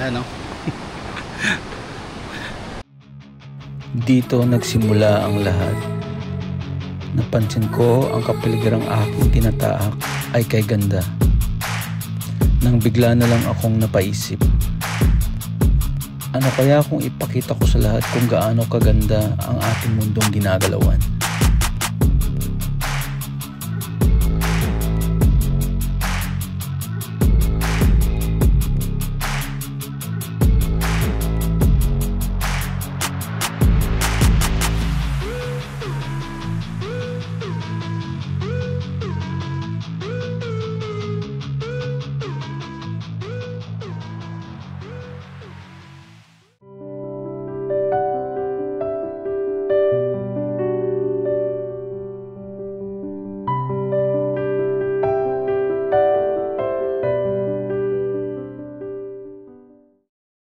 ano. Dito nagsimula ang lahat. Napansin ko ang kapaligiran aking tinataak ay kay ganda. Nang bigla na lang akong napaisip. Ano kaya kung ipakita ko sa lahat kung gaano kaganda ang ating mundong ginagalawan?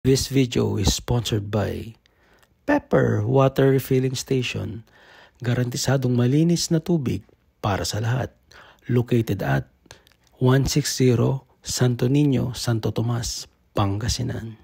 This video is sponsored by Pepper Water Refilling Station. Garantisadong malinis na tubig para sa lahat. Located at 160 Santo Niño, Santo Tomas, Pangasinan.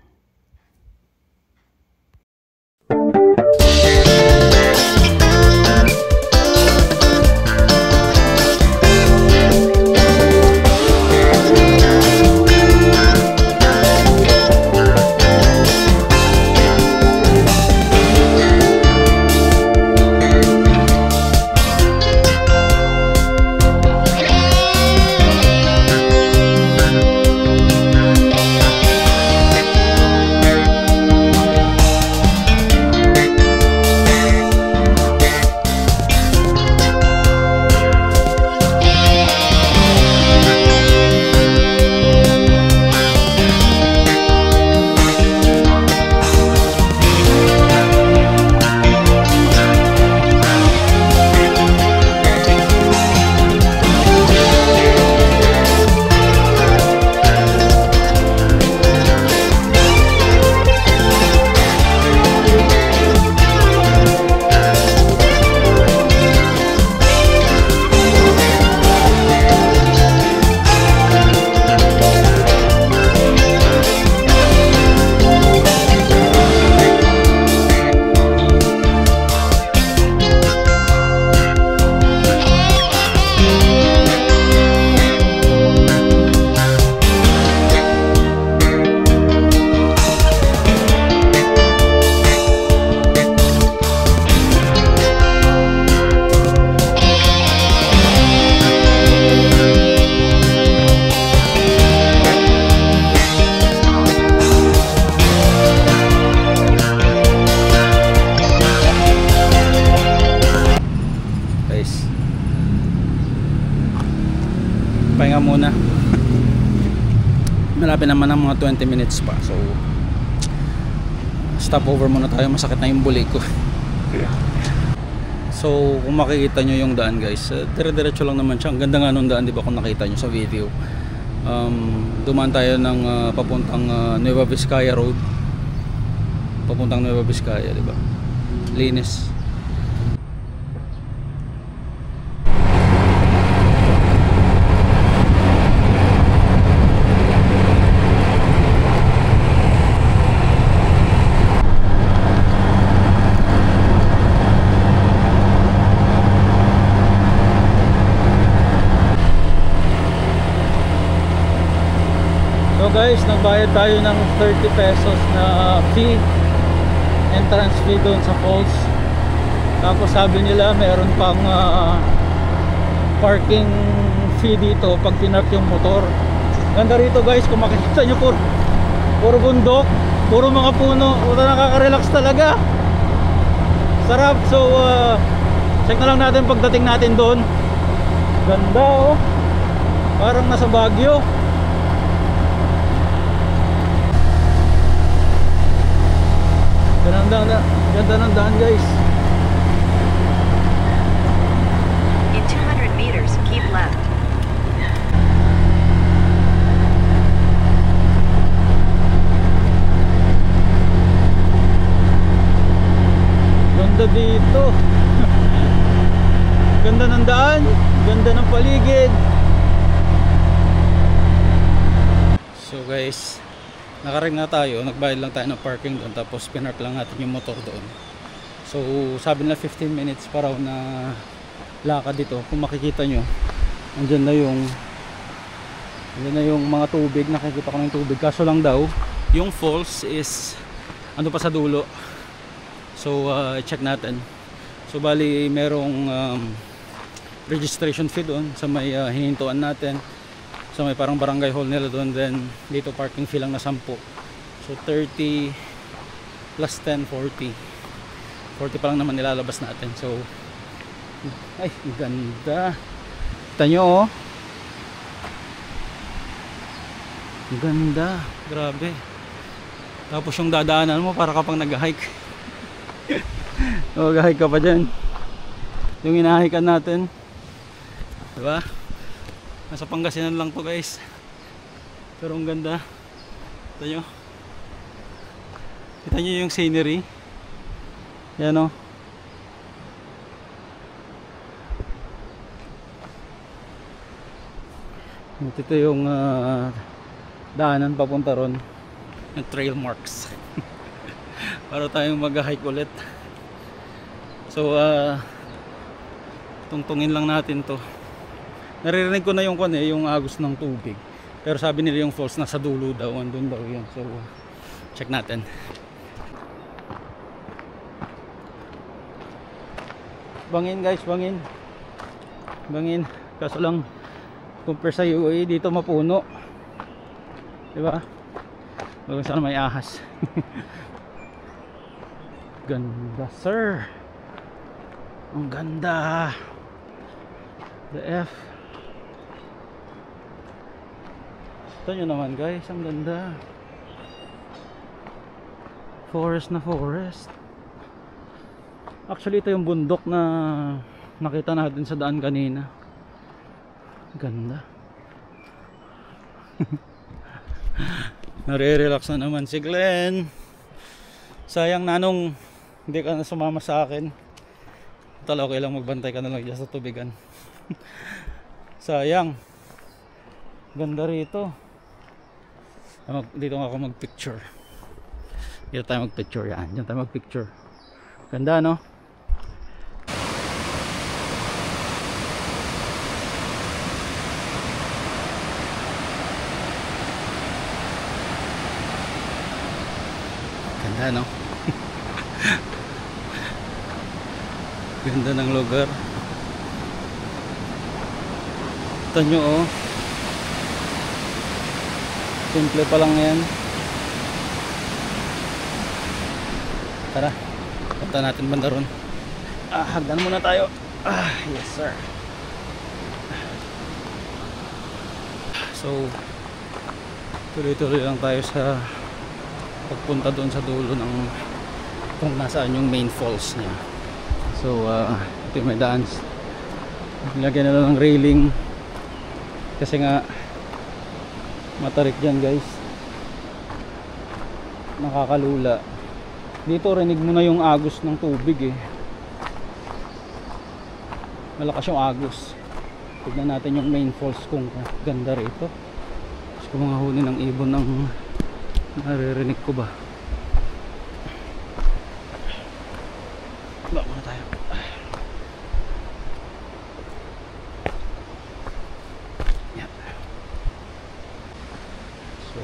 Pahinga muna. Malapit naman ang mga 20 minutes pa. So stop over muna tayo. Masakit na yung buli ko. So kung makikita nyo yung daan guys, dire-diretso lang naman siya. Ang ganda nga nung daan, di ba, kung nakita nyo sa video. Dumaan tayo ng papuntang Nueva Vizcaya Road. Papuntang Nueva Vizcaya, di ba? Linis. So guys, nagbayad tayo ng 30 pesos na fee, entrance fee doon sa falls. Tapos sabi nila meron pang parking fee dito pag pinark yung motor. Ganda rito guys, kung makikita nyo, puro bundok, puro mga puno. Puro nakaka-relax talaga. Sarap. So check na lang natin pagdating natin doon. Ganda oh, parang nasa Baguio. Ganda ng daan guys. In 200 meters, keep left. Ganda dito. Ganda ng daan, ganda ng paligid. So guys, nakaring na tayo, nagbayad lang tayo ng parking doon, tapos pinark lang natin yung motor doon. So sabi nila 15 minutes pa raw na lakad dito. Kung makikita nyo, andyan na yung mga tubig, nakikita ko ng tubig, kaso lang daw yung falls is ano pa sa dulo. So check natin. So bali merong registration fee doon sa may hinintuan natin, sa may parang barangay hall nila doon. Then dito parking fee lang na 10. So 30 plus 10, 40 pa lang naman nilalabas natin. So ay ganda, kita nyo oh, ganda, grabe. Tapos yung dadaanan mo para kapag nag-hike mag-hike ka pa dyan, yung inahikan natin, diba? Nasa Pangasinan lang to guys, pero ang ganda. Kita nyo yung scenery yan o. Ito yung daanan papunta ron, yung trail marks para tayong mag-hike ulit. So tungtungin lang natin to. Naririnig ko na yung yung agos ng tubig, pero sabi nila yung falls nasa dulo daw, andun daw yun. So check natin. Bangin guys, bangin, kaso lang compare sa UAE dito mapuno, diba? Huwag sana may ahas. Ganda sir, ang ganda. The F. Ito nyo naman guys, ang ganda. Forest na forest. Actually ito yung bundok na nakita natin sa daan kanina. Ganda. Nare-relax na naman si Glenn. Sayang nanong hindi ka na sumama sa akin. Tala okay lang, magbantay ka na lang dyan sa tubigan. Sayang. Ganda rito. Dito nga ako mag-picture. Dito tayo mag-picture yan. Diyan tayo mag-picture. Ganda no? Ganda no? Ganda ng lugar. Ito nyo oh, simple pa lang yan. Tara, punta natin banda ron. Hagdan muna tayo. Yes sir. So tuloy-tuloy lang tayo sa pagpunta doon sa dulo ng kung nasaan yung main falls niya. So ito yung may daan, nilagyan na lang ng railing kasi nga matarik dyan guys, nakakalula. Dito rinig mo na yung agos ng tubig eh, malakas yung agos. Tignan natin yung main falls kung ganda rito. Gusto ko mga huni ng ibon ng naririnig ko ba. Ba muna tayo. Yan. So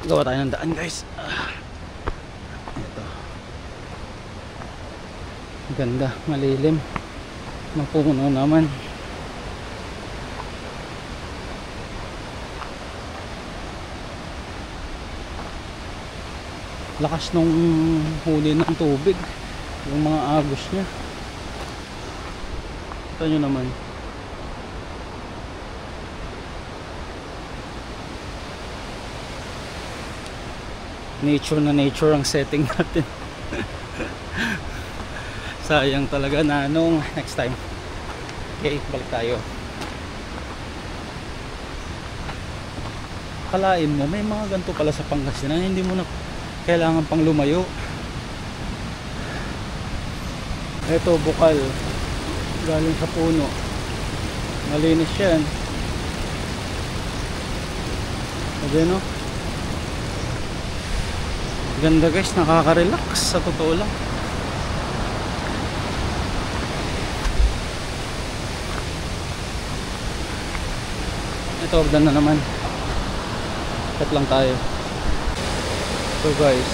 gawa tayo ng daan guys. Ito. Ganda, malilim. Mapuno naman. Lakas nung huli ng tubig, yung mga agos niya. Ito nyo naman. Nature na nature ang setting natin. Sayang talaga nanong. Next time. Okay, balik tayo. Kalain mo may mga ganito pala sa Pangasinan, hindi mo na kailangan pang lumayo. Ito bukal galing sa puno, malinis yan. Sabi no? Ganda guys, nakaka-relax sa totoo lang. Ito, hagdan na naman. Cut lang tayo. So guys,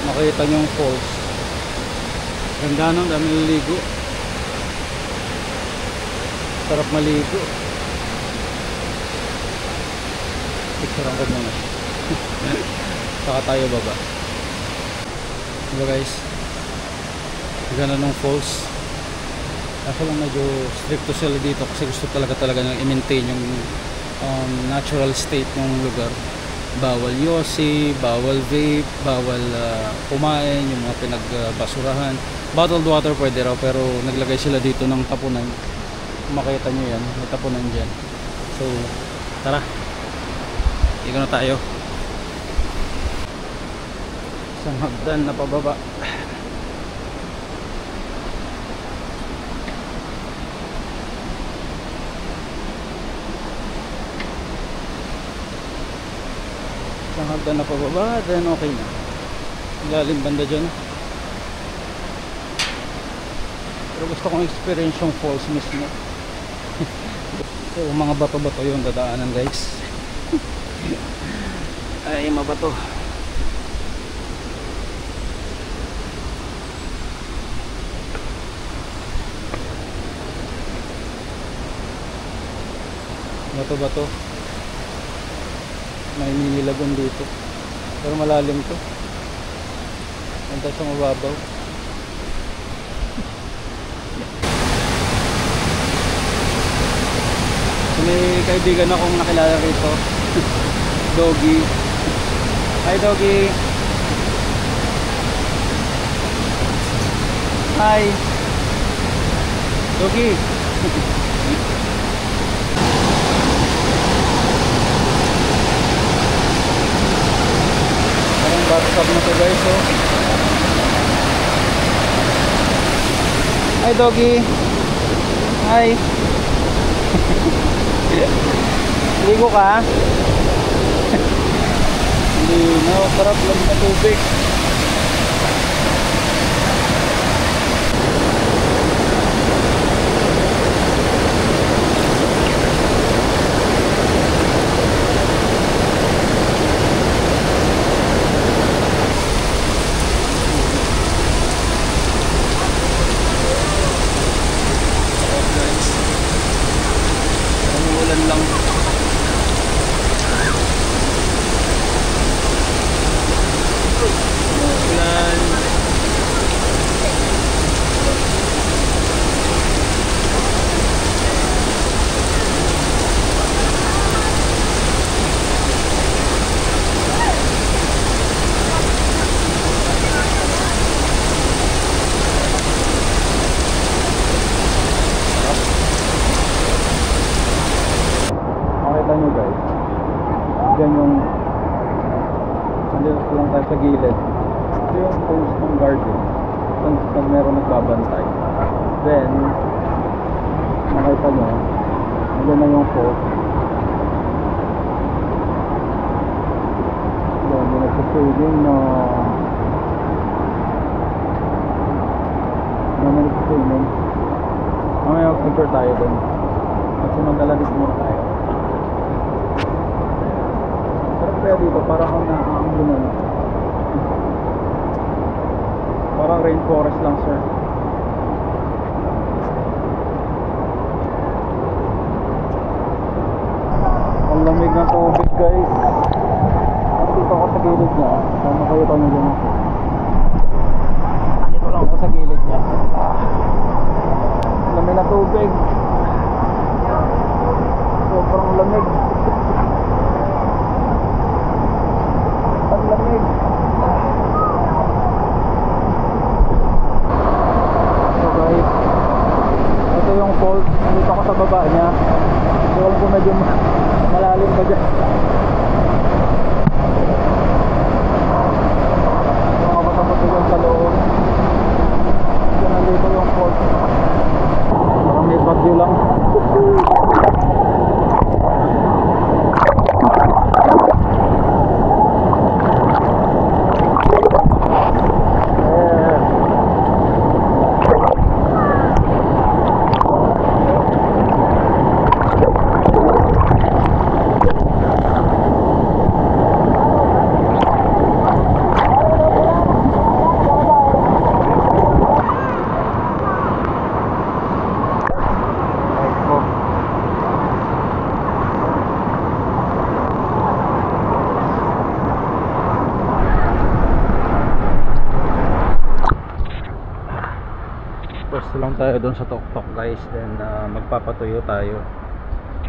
nakita nyo yung falls. Ganda nung dami naliligo. Sarap maligo. Picturean ko muna. Saka tayo baba. Diba guys, ganda nung falls. Ako lang medyo stricto sila dito kasi gusto talaga nang i-maintain yung natural state ng lugar. Bawal yosi, bawal vape, bawal kumain, yung mga pinagbasurahan. Bottled water pwede raw, pero naglagay sila dito ng tapunan. Makita nyo yan, may tapunan dyan. So tara, ikot na tayo. Isang hagdan na pababa. Isang hagdan na pababa, then okay na. Lalim banda dyan. Pero gusto kong experience yung falls mismo. So mga bato-bato yung dadaanan guys. Ay mabato. Bato-bato. May ninilagon dito. Pero malalim to. Punta sa mababaw. So, may kaibigan akong nakilala rito. Doggy. Hi Doggy. Hi Doggy. Parang bathtub na to guys, oh. Hi Doggy. Hi. Ligo ka? Hindi na, sarap lang na tubig. Umuulan lang. Umuulan. Makita nyo guys, dyan yung nandito lang tayo sa gilid. Ito yung post ng garden pag meron nagbabantay. Then makita nyo, dyan na yung post. Dyan yung nagsasading na nagsasading. Mamaya mag-picture tayo dun kasi magalalis muna tayo. Kaya dito parang ako nakakagunan. Parang rainforest lang sir. Ang lamig ng tubig guys. Dito ako sa gilid niya. Sana kayo pa nyo dyan ako. Dito lang ako sa gilid niya. Lamig na tubig. Sobrang lamig. Lamig. So guys, ito yung fault. Dito ako sa baba niya. So alam ko medyo malalim pa dyan. Yung mga kasama ko dyan sa loob. So nandito yung fault. Parang may bagyo lang. lang tayo doon sa tuktok guys, then magpapatuyo tayo.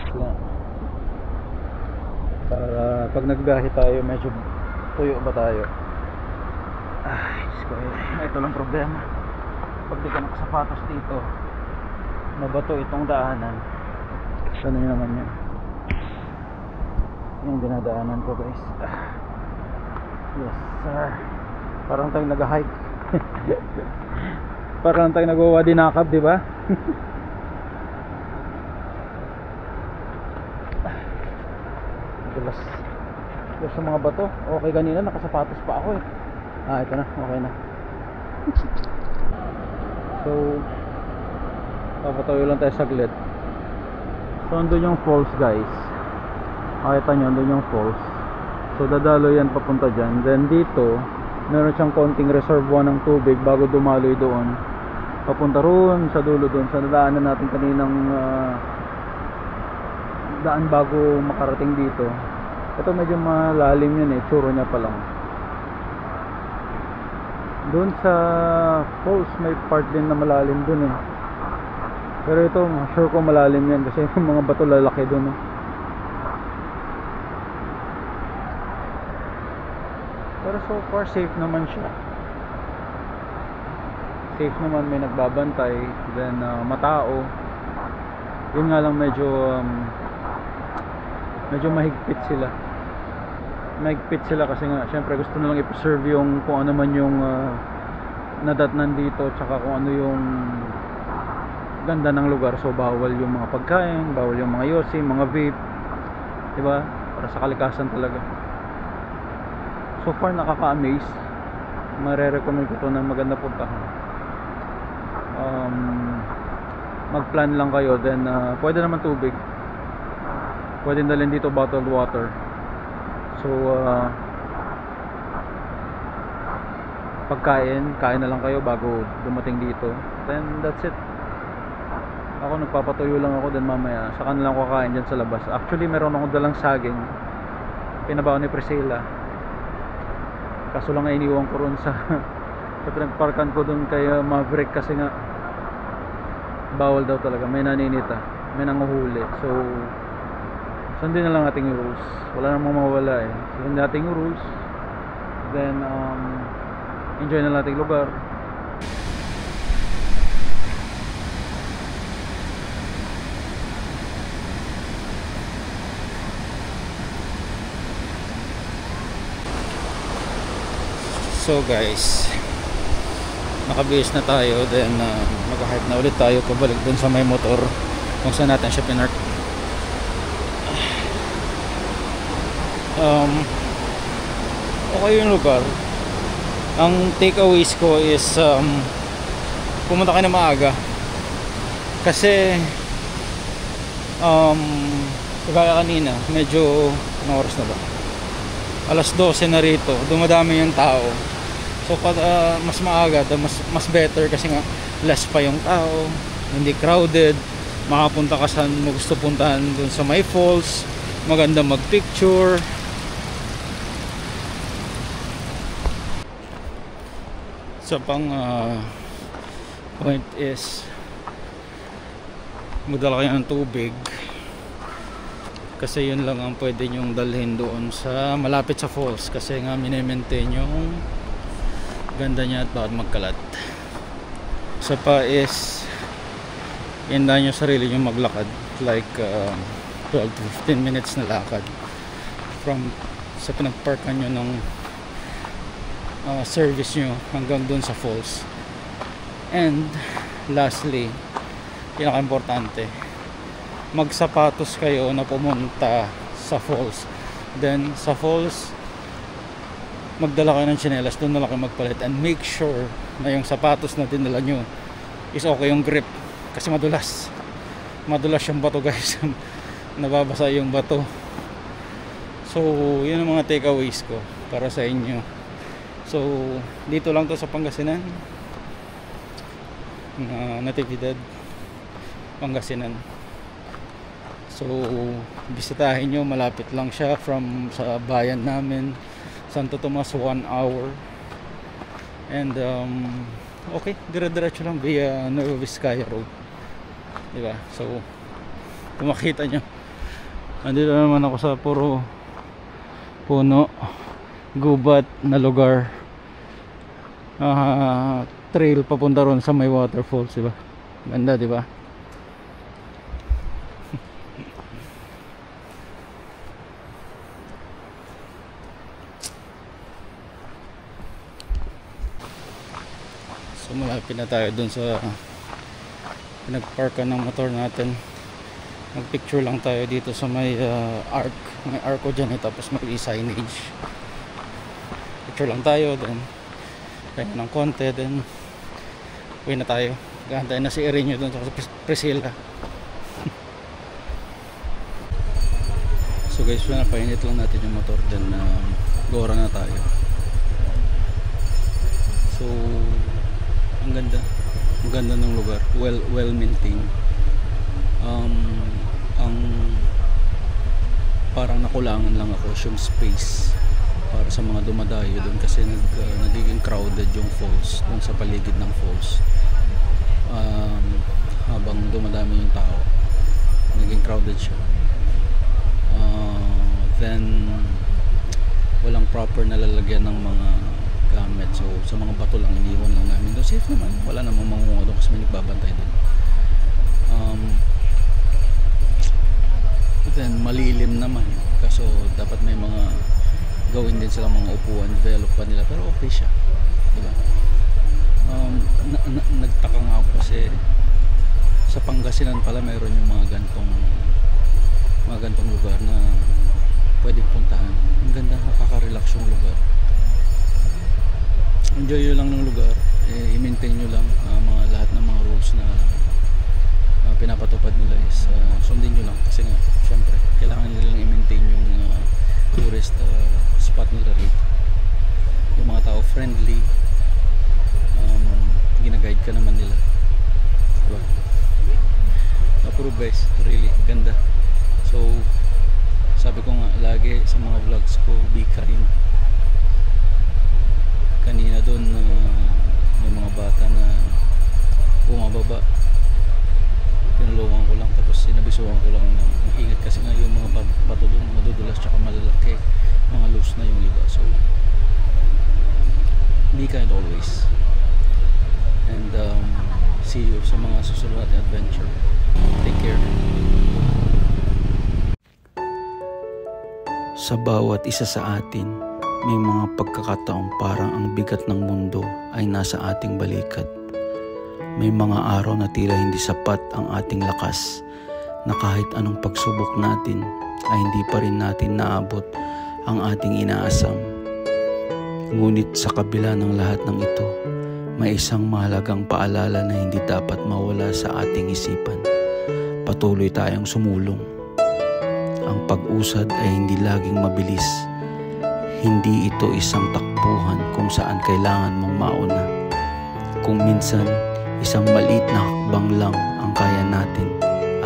So, para pag nagbiyahe tayo medyo tuyo ba tayo. Ay, ito lang problema. Pag di ka nakasapatos dito, mabato itong daanan. Ano yun naman yun? Yung dinadaanan ko guys. Yes sir. Parang tayong nag-hike. Parang tayong nagwawadinakap, di ba? Dulas sa mga bato. Okay, kanina nakasapatos pa ako eh. Ito na, okay na. So papatuloy lang tayo saglit. So andun yung falls guys. Makita nyo, andun yung falls. So dadalo yan papunta dyan. Then dito meron siyang konting reservoir ng tubig bago dumaloy doon papunta roon sa dulo doon sa nadaanan natin kaninang daan bago makarating dito. Ito medyo malalim yun eh, tsuro niya pa lang. Doon sa falls may part din na malalim doon eh, pero ito sure ko malalim yan kasi yung mga bato lalaki doon eh. Pero so far safe naman siya. Safe naman, may nagbabantay. Then matao. Yun nga lang medyo mahigpit sila. Mahigpit sila kasi nga syempre gusto nilang i-preserve yung kung ano man yung nadatnan dito, tsaka kung ano yung ganda ng lugar. So bawal yung mga pagkain, bawal yung mga yosi, mga vape, diba? Para sa kalikasan talaga. So far nakaka-amaze. Mare-recommend ko to na maganda puntahan. Mag-plan lang kayo, then pwede naman tubig. Pwede dalhin dito bottled water. So pagkain, kain na lang kayo bago dumating dito. Then that's it. Ako nagpapatuyo lang ako, then mamaya saka na lang ako kakain dyan sa labas. Actually meron akong dalang saging, pinabaon ni Priscilla. Kaso lang ay iniwan ko ron sa pinagparkan ko dun kay Maverick kasi nga bawal daw talaga, may naninita, may nanguhuli. So sundin na lang ating rules, wala namang mawala eh. Sundin nating rules, then enjoy na lang ating lugar. So guys, nakabihis na tayo, then mag-hike na ulit tayo pabalik dun sa may motor kung saan natin siya pinark. Okay yung lugar. Ang takeaways ko is pumunta kayo na maaga kasi kagaya kanina medyo anong oras na ba? Alas 12 na rito, dumadami yung tao. So mas maaga, mas better kasi nga less pa yung tao, hindi crowded, makapunta ka saan mo gusto puntahan dun sa may falls, maganda magpicture. Sa pang point is magdala kayo ng tubig kasi yun lang ang pwede nyong dalhin doon sa malapit sa falls kasi nga mini-maintain yung ganda niya at bawat magkalat. Sa pa is hindahan nyo sarili nyo maglakad like 12 to 15 minutes na lakad from sa pinagparkan nyo ng service nyo hanggang doon sa falls. And lastly, pinaka-importante, magsapatos kayo na pumunta sa falls. Then sa falls magdala kayo ng tsinelas, doon na lang kayo magpalit, and make sure na yung sapatos na dinala nyo is okay yung grip kasi madulas yung bato guys. Nababasa yung bato. So yun ang mga takeaways ko para sa inyo. So dito lang to sa Pangasinan, Natividad, Pangasinan. So bisitahin nyo, malapit lang siya from sa bayan namin Santo Tomas, 1 hour. And okay, dire-diretso lang via Nueva Vizcaya Road, diba? So kung makita nyo, andito naman ako sa puro puno, gubat na lugar, trail papunta ron sa may waterfalls, diba? Ganda, diba? So malapit na tayo dun sa pinagparkan ng motor natin. Magpicture lang tayo dito sa may arc, may arco dyan, tapos may signage. Picture lang tayo, then kaya ng konti, then uwi na tayo. Gantay na si Erinyo dun sa Priscilla. So guys, napainit lang natin yung motor, then gora na tayo. So ang ganda ng lugar, well maintained. Ang parang nakulangan lang ako yung space para sa mga dumadayo doon, kasi nagiging crowded yung falls doon sa paligid ng falls. Habang dumadami yung tao, naging crowded siya. Then walang proper na lalagyan ng mga gamit, so sa mga bato lang iniwan lang namin doon. Safe naman, wala namang mangunga doon kasi may nagbabantay doon. Then malilim naman, kaso dapat may mga gawin din silang mga upuan, develop pa nila, pero okay siya, diba? Nagtaka nga ako kasi sa Pangasinan pala mayroon yung mga gantong lugar na pwedeng puntahan. Ang ganda, nakaka-relax yung lugar. Enjoy nyo lang ng lugar, i-maintain nyo lang lahat ng mga rules na pinapatupad nila is sundin nyo lang, kasi nga syempre kailangan nilang i-maintain yung tourist spot nila rito. Yung mga tao friendly, ginaguide ka naman nila, diba? Approve guys, really ganda. So sabi ko nga lagi sa mga vlogs ko, be kind. Kanina doon may mga bata na bumababa, tinulungan ko lang, tapos sinabisuhan ko lang na ingat kasi nga yung mga bato doon madudulas tsaka malalaki, mga loose na yung iba. So be kind always, and see you sa mga susunod na adventure. Take care. Sa bawat isa sa atin, may mga pagkakataong parang ang bigat ng mundo ay nasa ating balikat. May mga araw na tila hindi sapat ang ating lakas, na kahit anong pagsubok natin ay hindi pa rin natin naabot ang ating inaasam. Ngunit sa kabila ng lahat ng ito, may isang mahalagang paalala na hindi dapat mawala sa ating isipan. Patuloy tayong sumulong. Ang pag-usad ay hindi laging mabilis. Hindi ito isang takbuhan kung saan kailangan mong mauna. Kung minsan, isang maliit na hakbang lang ang kaya natin,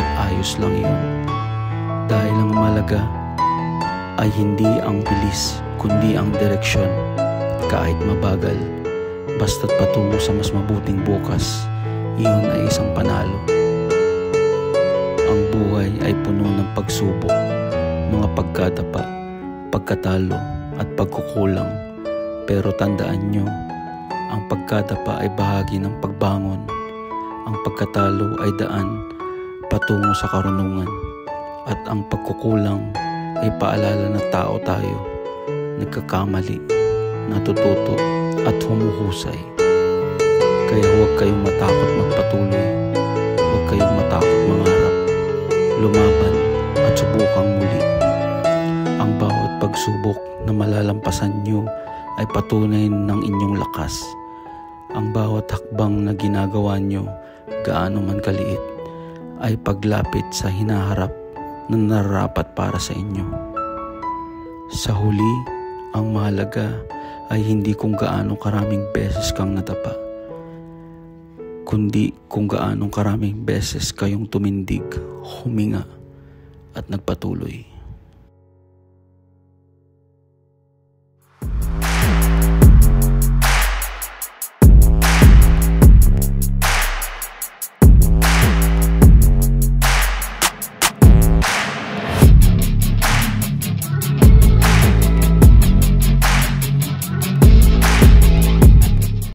at ayos lang yun. Dahil ang mahalaga ay hindi ang bilis, kundi ang direksyon. Kahit mabagal, basta't patungo sa mas mabuting bukas, iyon ay isang panalo. Ang buhay ay puno ng pagsubok, mga pagkadapa, pagkatalo at pagkukulang. Pero tandaan nyo, ang pagkadapa ay bahagi ng pagbangon. Ang pagkatalo ay daan patungo sa karunungan. At ang pagkukulang ay paalala na tao tayo, nagkakamali, natututo at humuhusay. Kaya huwag kayong matakot magpatuloy, huwag kayong matakot mangarap, lumaban at subukang muli. Ang bawat pagsubok na malalampasan nyo ay patunay ng inyong lakas. Ang bawat hakbang na ginagawa nyo, gaano man kaliit, ay paglapit sa hinaharap na nararapat para sa inyo. Sa huli, ang mahalaga ay hindi kung gaano karaming beses kang nadapa, kundi kung gaano karaming beses kayong tumindig, huminga at nagpatuloy.